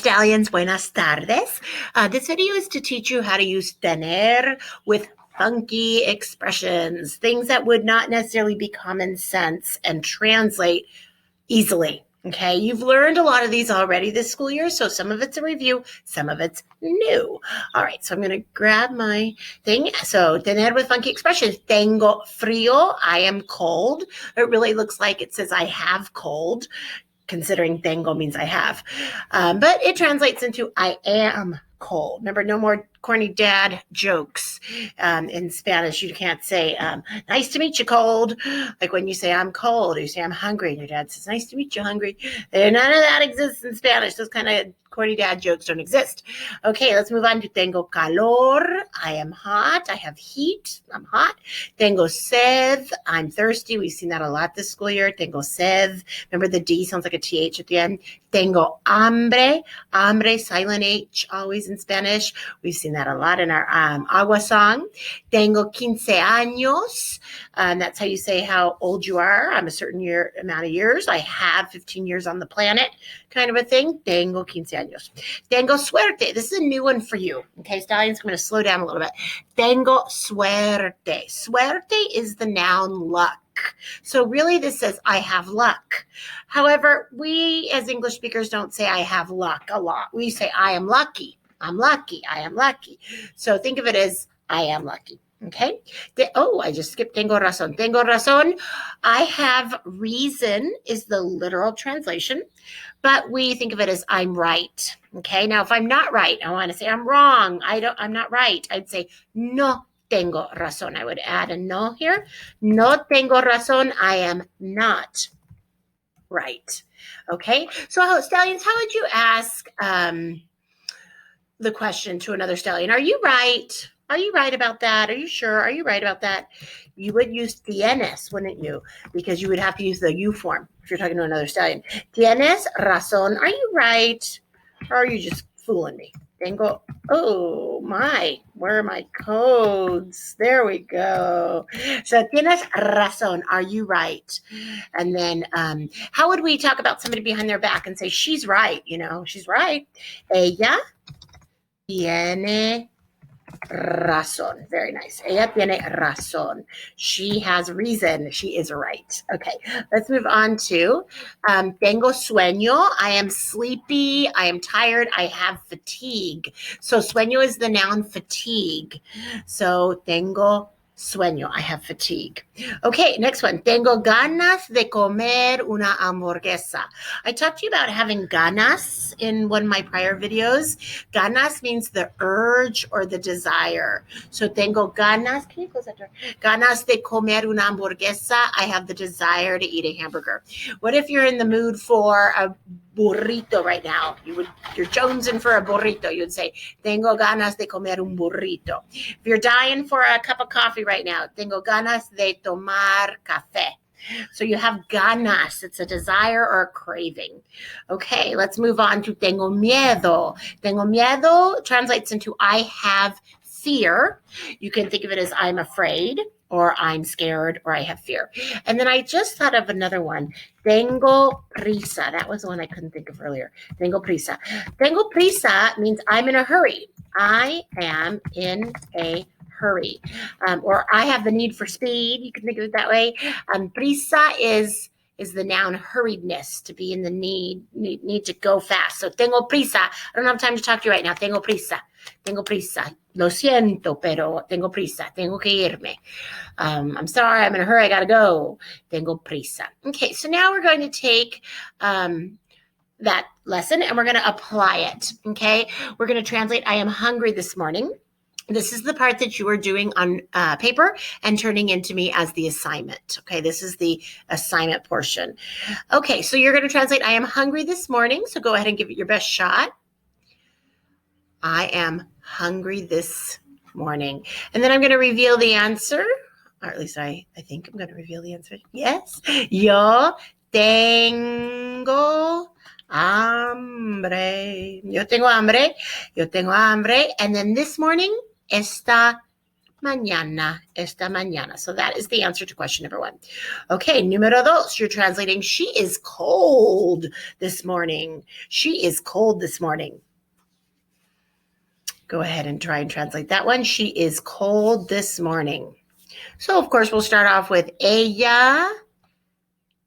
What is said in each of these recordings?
Stallions, buenas tardes. This video is to teach you how to use tener with funky expressions, things that would not necessarily be common sense and translate easily. Okay, you've learned a lot of these already this school year, so some of it's a review, some of it's new. All right, so I'm going to grab my thing. So, tener with funky expressions. Tengo frío, I am cold. It really looks like it says I have cold, considering tengo means I have. But it translates into I am cold. Remember, no more corny dad jokes. In Spanish, you can't say, nice to meet you, cold. Like when you say I'm cold, or you say I'm hungry, and your dad says, nice to meet you, hungry. None of that exists in Spanish. Those kind of corny dad jokes don't exist. Okay, let's move on to tengo calor. I am hot. I have heat. I'm hot. Tengo sed. I'm thirsty. We've seen that a lot this school year. Tengo sed. Remember the D sounds like a TH at the end. Tengo hambre. Hambre, silent H, always in Spanish. We've seen that a lot in our agua song. Tengo 15 años. That's how you say how old you are. I'm a certain amount of years. I have 15 years on the planet, kind of a thing. Tengo 15 años. Tengo suerte. This is a new one for you. Okay, Stallions, I'm going to slow down a little bit. Tengo suerte. Suerte is the noun luck. So really this says I have luck. However, we as English speakers don't say I have luck a lot. We say I am lucky. I'm lucky. I am lucky. So think of it as I am lucky. Okay. I just skipped tengo razón. Tengo razón. I have reason is the literal translation, but we think of it as I'm right. Okay. Now, if I'm not right, I want to say I'm wrong. I'm not right. I'd say no tengo razón. I would add a no here. No tengo razón. I am not right. Okay. So Stallions, how would you ask the question to another stallion? Are you right? Are you right about that? Are you sure? Are you right about that? You would use tienes, wouldn't you? Because you would have to use the you form if you're talking to another stallion. Tienes razón. Are you right? Or are you just fooling me? Tengo, oh my, where are my codes? There we go. So tienes razón. Are you right? And then how would we talk about somebody behind their back and say, she's right, she's right. Ella tiene razón. Very nice. Ella tiene razón. She has reason. She is right. Okay, let's move on to tengo sueño. I am sleepy. I am tired. I have fatigue. So sueño is the noun fatigue. So tengo sueño. I have fatigue. Okay, next one. Tengo ganas de comer una hamburguesa. I talked to you about having ganas in one of my prior videos. Ganas means the urge or the desire. So tengo ganas. Can you close that door? Ganas de comer una hamburguesa. I have the desire to eat a hamburger. What if you're in the mood for a burrito right now? You're jonesing for a burrito. You would say, tengo ganas de comer un burrito. If you're dying for a cup of coffee right now, tengo ganas de tomar café. So you have ganas. It's a desire or a craving. Okay, let's move on to tengo miedo. Tengo miedo translates into I have fear. You can think of it as I'm afraid, or I'm scared, or I have fear. And then I just thought of another one. Tengo prisa. That was the one I couldn't think of earlier. Tengo prisa. Tengo prisa means I'm in a hurry. I am in a hurry. Or I have the need for speed. You can think of it that way. Prisa is the noun hurriedness, to be in the need to go fast. So tengo prisa. I don't have time to talk to you right now. Tengo prisa. Tengo prisa. Lo siento, pero tengo prisa. Tengo que irme. I'm sorry, I'm in a hurry. I got to go. Tengo prisa. Okay, so now we're going to take that lesson and we're going to apply it. Okay, we're going to translate I am hungry this morning. This is the part that you are doing on paper and turning into me as the assignment. Okay, this is the assignment portion. Okay, so you're going to translate I am hungry this morning. So go ahead and give it your best shot. I am hungry this morning. And then I'm going to reveal the answer. Or at least I think I'm going to reveal the answer. Yes. Yo tengo hambre. Yo tengo hambre. Yo tengo hambre. And then this morning, esta mañana, esta mañana. So that is the answer to question number 1. Okay, número 2, you're translating, she is cold this morning. She is cold this morning. Go ahead and try and translate that one. She is cold this morning. So, of course, we'll start off with ella.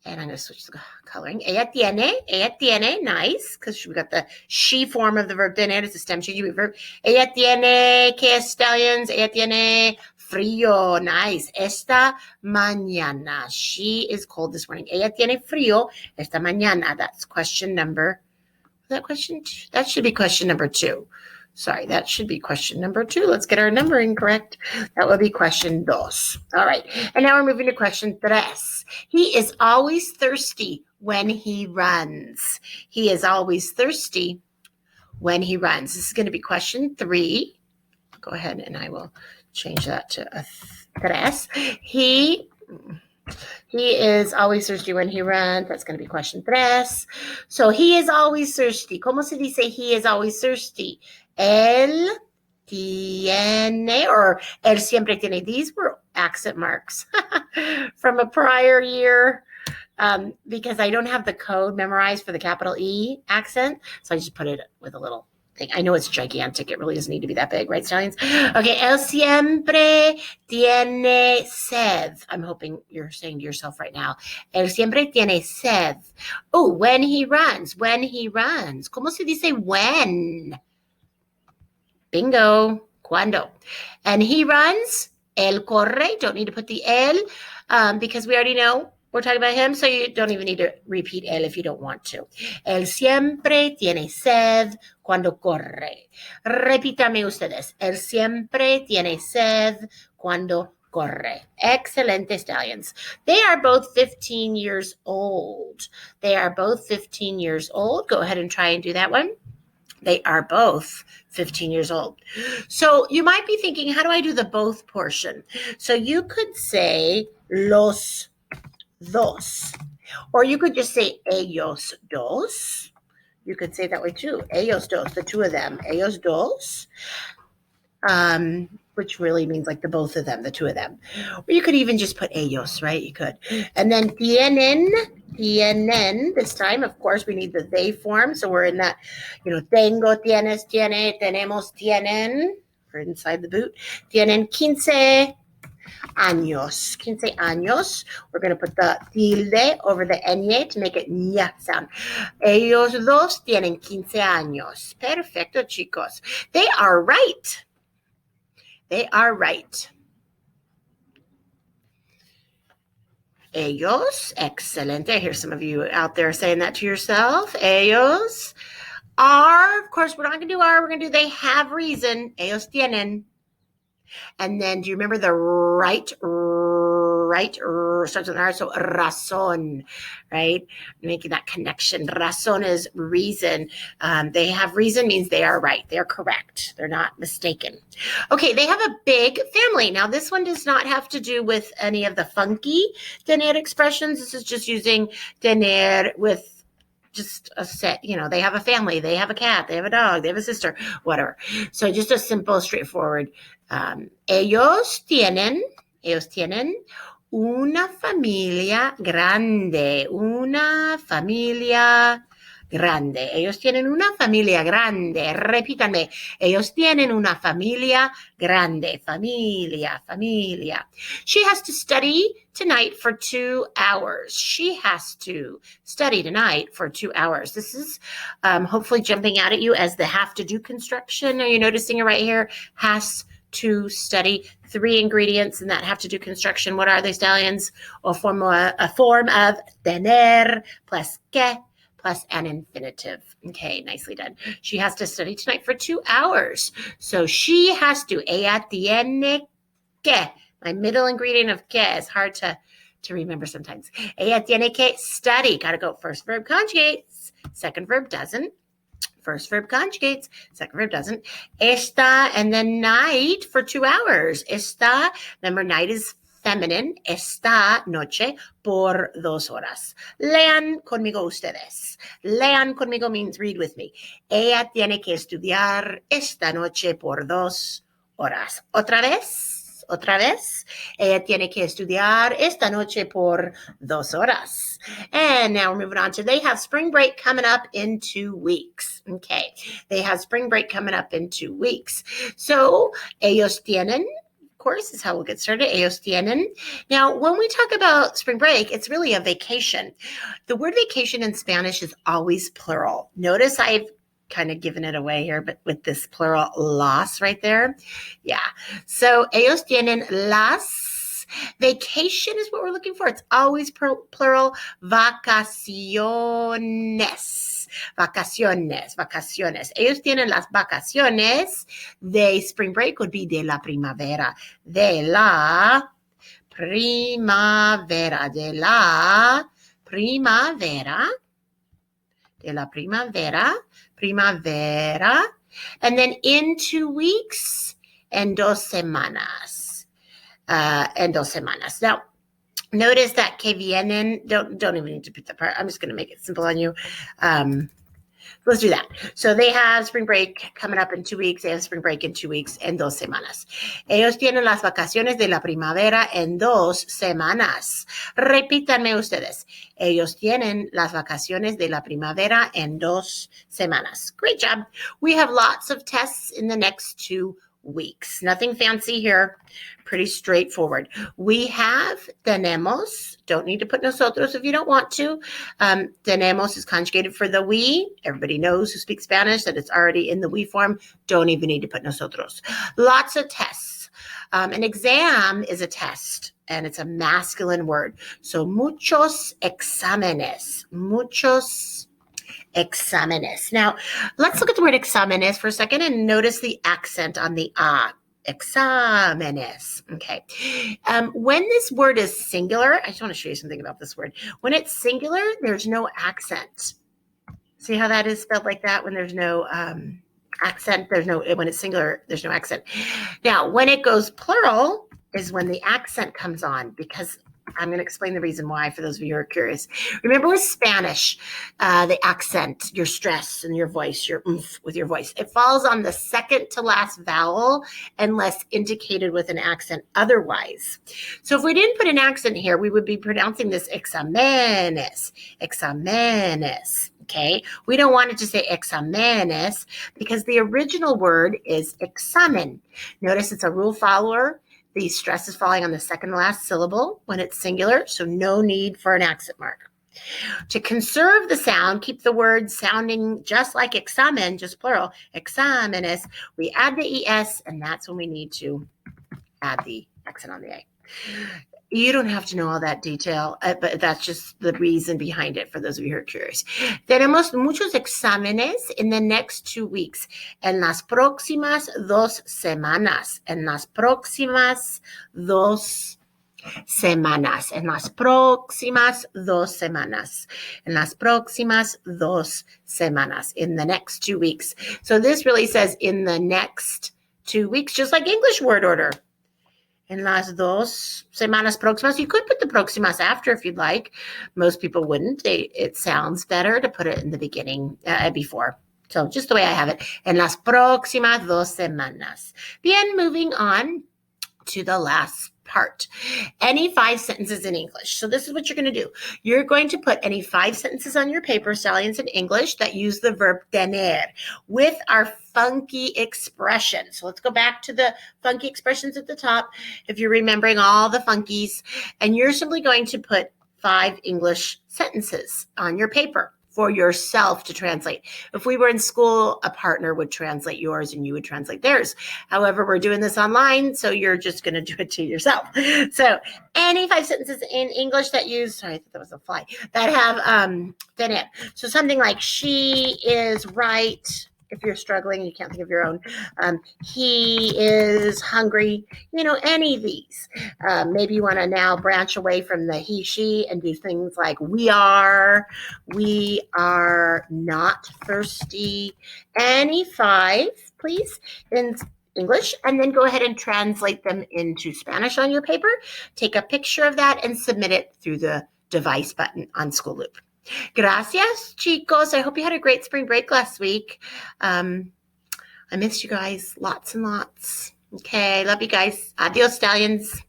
And I'm going to switch the coloring. Ella tiene, nice, because we got the she form of the verb tener. It's a stem changing verb. Ella tiene, que stallions? Ella tiene frío, nice. Esta mañana. She is cold this morning. Ella tiene frío esta mañana. That's question number, that should be question number 2. Sorry, that should be question number 2. Let's get our numbering correct. That would be question 2. All right, and now we're moving to question 3. He is always thirsty when he runs. He is always thirsty when he runs. This is going to be question 3. Go ahead and I will change that to a 3. He is always thirsty when he runs. That's going to be question 3. So he is always thirsty. ¿Cómo se dice he is always thirsty? Él tiene, or él siempre tiene. These were accent marks from a prior year because I don't have the code memorized for the capital E accent. So I just put it with a little thing. I know it's gigantic. It really doesn't need to be that big, right, Stallions? Okay, él siempre tiene sed. I'm hoping you're saying to yourself right now, él siempre tiene sed. Oh, when he runs. ¿Cómo se dice when? Bingo. Cuando. And he runs. Él corre. Don't need to put the él because we already know we're talking about him, so you don't even need to repeat él if you don't want to. Él siempre tiene sed cuando corre. Repítame ustedes. Él siempre tiene sed cuando corre. Excelente, Stallions. They are both 15 years old. They are both 15 years old. Go ahead and try and do that one. They are both 15 years old. So you might be thinking, how do I do the both portion? So you could say los dos, or you could just say ellos dos. You could say it that way too. Ellos dos, the two of them. Ellos dos, which really means like the both of them, the two of them. Or you could even just put ellos, right? You could. And then tienen, this time, of course, we need the they form. So we're in that, tengo, tienes, tiene, tenemos, tienen. We're inside the boot. Tienen 15 años. 15 años. We're going to put the tilde over the ñ to make it ña sound. Ellos dos tienen 15 años. Perfecto, chicos. They are right. They are right. Ellos, excelente. I hear some of you out there saying that to yourself. Ellos are, of course, we're not going to do are, we're going to do they have reason. Ellos tienen. And then do you remember the right starts with R, so razón, right? Making that connection. Razón is reason. They have reason means they are right. They're correct. They're not mistaken. Okay, they have a big family. Now, this one does not have to do with any of the funky tener expressions. This is just using tener with just a set, they have a family, they have a cat, they have a dog, they have a sister, whatever. So just a simple, straightforward. Ellos tienen una familia grande. Ellos tienen una familia grande. Repítanme. Ellos tienen una familia grande. Familia. She has to study tonight for 2 hours. She has to study tonight for 2 hours. This is hopefully jumping out at you as the have to do construction. Are you noticing it right here? Has to study. 3 ingredients in that have to do construction. What are they, Stallions? A form of tener plus que plus an infinitive. Okay, nicely done. She has to study tonight for 2 hours. So she has to. Ella tiene que. My middle ingredient of que is hard to remember sometimes. Ella tiene que study. Got to go. First verb conjugates. Second verb doesn't. First verb conjugates, second verb doesn't. Esta, and then night for 2 hours. Esta, remember night is feminine. Esta noche por 2 horas. Lean conmigo ustedes. Lean conmigo means read with me. Ella tiene que estudiar esta noche por 2 horas. Otra vez. Otra vez. Ella tiene que estudiar esta noche por 2 horas. And now we're moving on to they have spring break coming up in 2 weeks. Okay. They have spring break coming up in 2 weeks. So, ellos tienen, of course, is how we'll get started. Ellos tienen. Now, when we talk about spring break, it's really a vacation. The word vacation in Spanish is always plural. Notice I've kind of given it away here, but with this plural las right there. Yeah. So ellos tienen las. Vacation is what we're looking for. It's always plural. Vacaciones. Vacaciones. Vacaciones. Ellos tienen las vacaciones. De spring break would be de la primavera. De la primavera. De la primavera. De la primavera. Primavera, and then in 2 weeks, en 2 semanas. En 2 semanas. Now, notice that que vienen, don't even need to put the part. I'm just going to make it simple on you. Let's do that. So they have spring break coming up in 2 weeks. They have spring break in 2 weeks, en 2 semanas. Ellos tienen las vacaciones de la primavera en 2 semanas. Repítanme ustedes. Ellos tienen las vacaciones de la primavera en 2 semanas. Great job. We have lots of tests in the next 2 weeks. Nothing fancy here. Pretty straightforward. We have tenemos. Don't need to put nosotros if you don't want to. Tenemos is conjugated for the we. Everybody knows who speaks Spanish that it's already in the we form. Don't even need to put nosotros. Lots of tests. An exam is a test, and it's a masculine word. So muchos exámenes. Muchos exámenes. Now, let's look at the word exámenes for a second and notice the accent on the ah. Exámenes. Okay. When this word is singular, I just want to show you something about this word. When it's singular, there's no accent. See how that is spelled like that? When there's no accent, when it's singular, there's no accent. Now, when it goes plural is when the accent comes on, because I'm going to explain the reason why for those of you who are curious. Remember with Spanish, the accent, your stress and your voice, your oomph with your voice, it falls on the second to last vowel unless indicated with an accent otherwise. So if we didn't put an accent here, we would be pronouncing this exámenes, exámenes. Okay, we don't want it to say exámenes because the original word is examen. Notice it's a rule follower. The stress is falling on the second to last syllable when it's singular, so no need for an accent mark. To conserve the sound, keep the word sounding just like examen, just plural, exámenes, we add the es, and that's when we need to add the accent on the A. You don't have to know all that detail, but that's just the reason behind it for those of you who are curious. Tenemos muchos exámenes in the next 2 weeks. En las próximas 2 semanas. En las próximas 2 semanas. En las próximas 2 semanas. En las próximas 2 semanas. In the next 2 weeks. So this really says in the next 2 weeks, just like English word order. En las 2 semanas próximas. You could put the próximas after if you'd like. Most people wouldn't. It sounds better to put it in the beginning, before. So just the way I have it. En las próximas 2 semanas. Bien, moving on to the last part. Any 5 sentences in English. So this is what you're going to do. You're going to put any 5 sentences on your paper, stallions, in English that use the verb tener with our funky expressions. So let's go back to the funky expressions at the top. If you're remembering all the funkies, and you're simply going to put 5 English sentences on your paper for yourself to translate. If we were in school, a partner would translate yours and you would translate theirs. However, we're doing this online, so you're just going to do it to yourself. So any 5 sentences in English that use, sorry, I thought that was a fly, that have tener. So something like, she is right. If you're struggling and you can't think of your own, he is hungry, any of these. Maybe you want to now branch away from the he, she, and do things like we are not thirsty. Any 5, please, in English, and then go ahead and translate them into Spanish on your paper. Take a picture of that and submit it through the device button on School Loop. Gracias, chicos. I hope you had a great spring break last week. I missed you guys lots and lots. Okay, love you guys. Adios, stallions.